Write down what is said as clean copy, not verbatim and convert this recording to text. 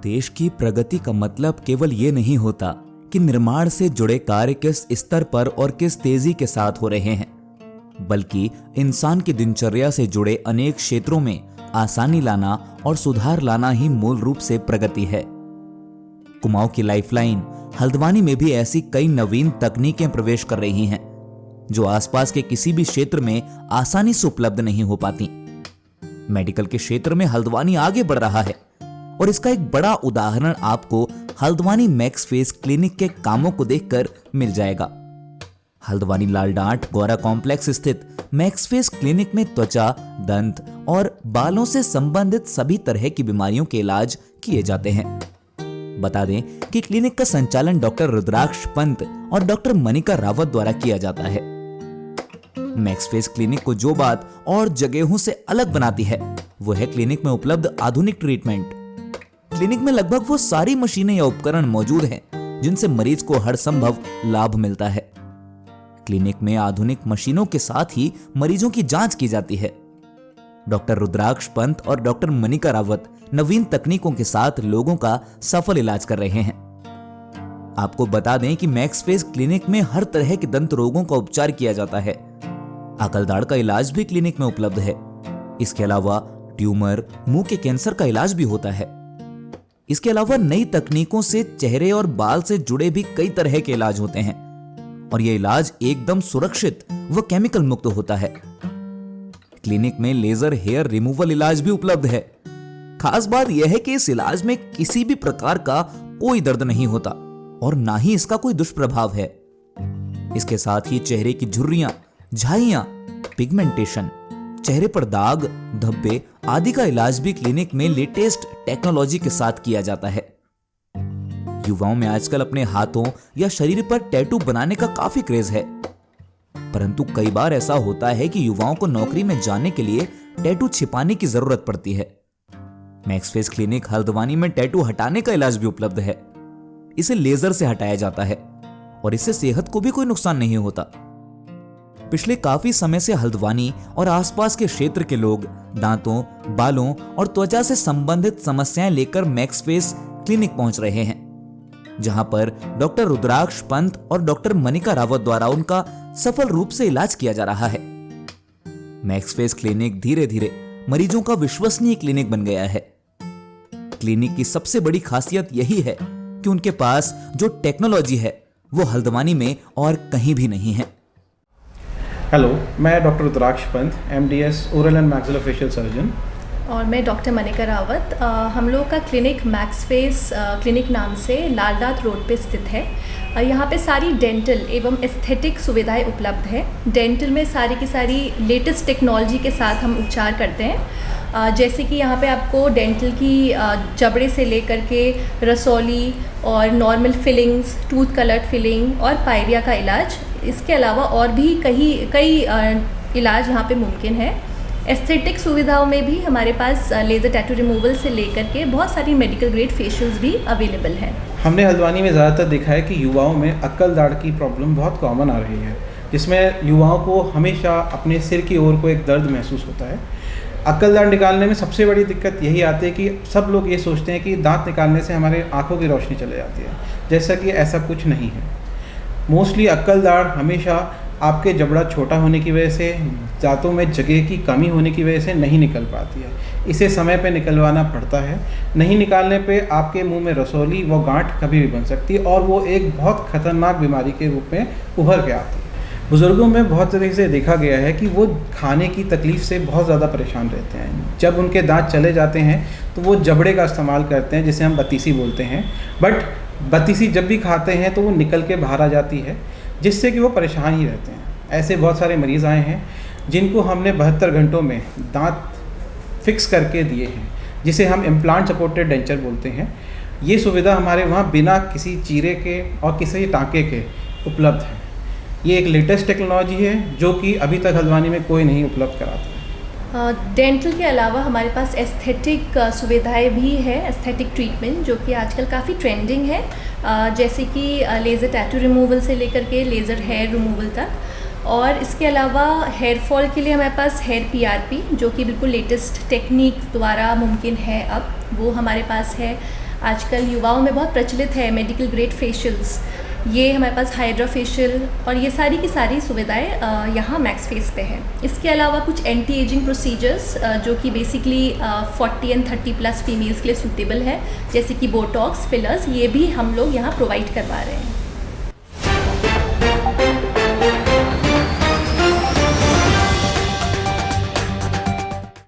देश की प्रगति का मतलब केवल ये नहीं होता कि निर्माण से जुड़े कार्य किस स्तर पर और किस तेजी के साथ हो रहे हैं, बल्कि इंसान की दिनचर्या से जुड़े अनेक क्षेत्रों में आसानी लाना और सुधार लाना ही मूल रूप से प्रगति है। कुमाऊं की लाइफलाइन हल्द्वानी में भी ऐसी कई नवीन तकनीकें प्रवेश कर रही हैं, जो आसपास के किसी भी क्षेत्र में आसानी से उपलब्ध नहीं हो पाती। मेडिकल के क्षेत्र में हल्द्वानी आगे बढ़ रहा है और इसका एक बड़ा उदाहरण आपको हल्द्वानी मैक्स फेस क्लिनिक के कामों को देखकर मिल जाएगा। हल्द्वानी लालडांट गौरा कॉम्प्लेक्स स्थित मैक्स फेस क्लिनिक में त्वचा, दंत और बालों से संबंधित सभी तरह की बीमारियों के इलाज किए जाते हैं। बता दें कि क्लिनिक का संचालन डॉक्टर रुद्राक्ष पंत और डॉक्टर मनिका रावत द्वारा किया जाता है। मैक्स फेस क्लिनिक को जो बात और जगहों से अलग बनाती है वो है क्लिनिक में उपलब्ध आधुनिक ट्रीटमेंट। क्लिनिक में लगभग वो सारी मशीनें या उपकरण मौजूद हैं जिनसे मरीज को हर संभव लाभ मिलता है। क्लिनिक में आधुनिक मशीनों के साथ ही मरीजों की जांच की जाती है। डॉक्टर रुद्राक्ष पंत और डॉक्टर मनिका रावत नवीन तकनीकों के साथ लोगों का सफल इलाज कर रहे हैं। आपको बता दें कि मैक्स फेस क्लिनिक में हर तरह के दंत रोगों का उपचार किया जाता है। अकलदाढ़ का इलाज भी क्लिनिक में उपलब्ध है। इसके अलावा ट्यूमर, मुंह के कैंसर का इलाज भी होता है। इसके अलावा नई तकनीकों से चेहरे और बाल से जुड़े भी कई तरह के इलाज होते हैं और यह इलाज एकदम सुरक्षित व केमिकल मुक्त होता है। क्लिनिक में लेजर हेयर रिमूवल इलाज भी उपलब्ध है। खास बात यह है कि इस इलाज में किसी भी प्रकार का कोई दर्द नहीं होता और ना ही इसका कोई दुष्प्रभाव है। इसके साथ ही चेहरे की झुर्रियां, झाइयां, पिगमेंटेशन, चेहरे पर दाग, धब्बे आदि का इलाज भी क्लिनिक में लेटेस्ट टेक्नोलॉजी के साथ किया जाता है। युवाओं में आजकल अपने हाथों या शरीर पर टैटू बनाने का काफी क्रेज है, परंतु कई बार ऐसा होता है कि युवाओं को नौकरी में जाने के लिए टैटू छिपाने की जरूरत पड़ती है। मैक्स फेस क्लिनिक हल्द्वानी में टैटू हटाने का इलाज भी उपलब्ध है। इसे लेजर से हटाया जाता है और इससे सेहत को भी कोई नुकसान नहीं होता। पिछले काफी समय से हल्द्वानी और आसपास के क्षेत्र के लोग दांतों, बालों और त्वचा से संबंधित समस्याएं लेकर मैक्स फेस क्लिनिक पहुंच रहे हैं, जहां पर डॉक्टर रुद्राक्ष पंत और डॉक्टर मनिका रावत द्वारा उनका सफल रूप से इलाज किया जा रहा है। मैक्स फेस क्लिनिक धीरे धीरे मरीजों का विश्वसनीय क्लिनिक बन गया है। क्लिनिक की सबसे बड़ी खासियत यही है कि उनके पास जो टेक्नोलॉजी है वो हल्द्वानी में और कहीं भी नहीं है। हेलो, मैं doctor Rudraksh Pant, MDS oral and maxillofacial surgeon. और मैं डॉक्टर मनिका रावत। हम लोग का क्लिनिक मैक्स फेस क्लिनिक नाम से लालडात रोड पे स्थित है। यहाँ पे सारी डेंटल एवं एस्थेटिक सुविधाएं उपलब्ध है। डेंटल में सारी की सारी लेटेस्ट टेक्नोलॉजी के साथ हम उपचार करते हैं। जैसे कि यहाँ पे आपको डेंटल की जबड़े से लेकर के रसौली और normal fillings, tooth colour filling और पायरिया का इलाज, इसके अलावा और भी कई इलाज यहाँ पे मुमकिन है। एस्थेटिक सुविधाओं में भी हमारे पास लेज़र टैटू रिमूवल से लेकर के बहुत सारी मेडिकल ग्रेड फेशियल्स भी अवेलेबल हैं। हमने हल्द्वानी में ज़्यादातर देखा है कि युवाओं में अक्कल-दाढ़ की प्रॉब्लम बहुत कॉमन आ रही है, जिसमें युवाओं को हमेशा अपने सिर की ओर को एक दर्द महसूस होता है। अक्कल-दाढ़ निकालने में सबसे बड़ी दिक्कत यही आती है कि सब लोग ये सोचते हैं कि दांत निकालने से हमारे आँखों की रोशनी चली जाती है, जैसा कि ऐसा कुछ नहीं है। मोस्टली अक्कल-दाढ़ हमेशा आपके जबड़ा छोटा होने की वजह से, दांतों में जगह की कमी होने की वजह से नहीं निकल पाती है। इसे समय पे निकलवाना पड़ता है। नहीं निकालने पे आपके मुंह में रसौली व गांठ कभी भी बन सकती है और वो एक बहुत खतरनाक बीमारी के रूप में उभर के आती है। बुज़ुर्गों में बहुत तरह से देखा गया है कि वो खाने की तकलीफ़ से बहुत ज़्यादा परेशान रहते हैं। जब उनके दांत चले जाते हैं तो वो जबड़े का इस्तेमाल करते हैं, जिसे हम बतीसी बोलते हैं। बट बतीसी जब भी खाते हैं तो वो निकल के बाहर आ जाती है, जिससे कि वो परेशान ही रहते हैं। ऐसे बहुत सारे मरीज़ आए हैं जिनको हमने 72 घंटों में दांत फिक्स करके दिए हैं, जिसे हम इम्प्लांट सपोर्टेड डेंचर बोलते हैं। ये सुविधा हमारे वहाँ बिना किसी चीरे के और किसी टाँके के उपलब्ध है। ये एक लेटेस्ट टेक्नोलॉजी है जो कि अभी तक हल्द्वानी में कोई नहीं उपलब्ध कराता है। डेंटल के अलावा हमारे पास एस्थेटिक सुविधाएं भी है, एस्थेटिक ट्रीटमेंट जो कि आजकल काफ़ी ट्रेंडिंग है, जैसे कि लेज़र टैटू रिमूवल से लेकर के लेज़र हेयर रिमूवल तक। और इसके अलावा हेयर फॉल के लिए हमारे पास हेयर PRP जो कि बिल्कुल लेटेस्ट टेक्निक द्वारा मुमकिन है अब, वो हमारे पास है। आजकल युवाओं में बहुत प्रचलित है मेडिकल ग्रेड फेशियल्स, ये हमारे पास हाइड्रा फेशियल और ये सारी की सारी सुविधाएं यहाँ मैक्स फेस पे है। इसके अलावा कुछ एंटी एजिंग प्रोसीजर्स जो कि बेसिकली 40 एंड 30+ फीमेल्स के लिए सूटेबल है, जैसे कि बोटॉक्स, फिलर्स, ये भी हम लोग यहाँ प्रोवाइड करवा रहे हैं।